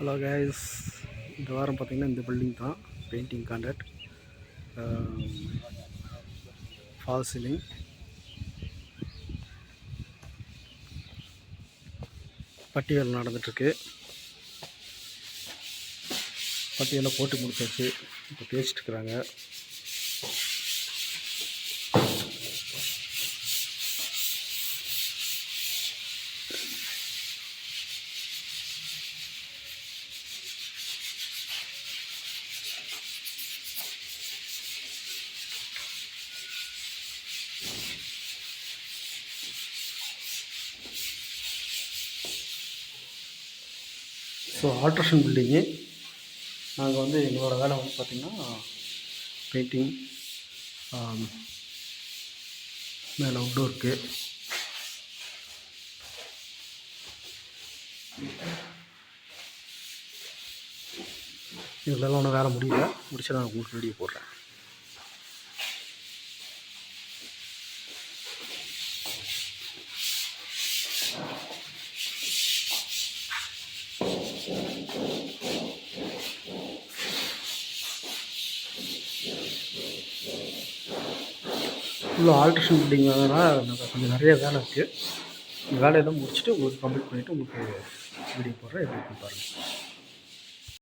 Hello guys, இந்த வாரம் பார்த்திங்கன்னா இந்த பில்டிங் தான் பெயிண்டிங் கான்ட்ராக்ட், ஃபால் சீலிங். பட்டி வேலை நடந்துகிட்ருக்கு. பட்டியெல்லாம் போட்டு முடிச்சாச்சு. இப்போ தேய்ச்சிட்ருக்குறாங்க. So alteration building. நாங்கள் வந்து எங்களோட வேலை வந்து பார்த்திங்கன்னா பெயிண்டிங், மேலே அவுட்டோருக்கு. இதெல்லாம் ஒன்றும் வேலை முடியல. முடிச்சு நான் உங்களுக்கு வீடியோ போடுறேன். ஃபுல்லாக ஆல்ட்ரேஷன் பில்டிங் வேலைனால் கொஞ்சம் நிறைய வேலை இருக்குது. இந்த வேலையெல்லாம் முடிச்சுட்டு உங்களுக்கு கம்ப்ளீட் பண்ணிவிட்டு உங்களுக்கு வீடியோ போடுறேன். எப்படி இருக்குன்னு பாருங்கள்.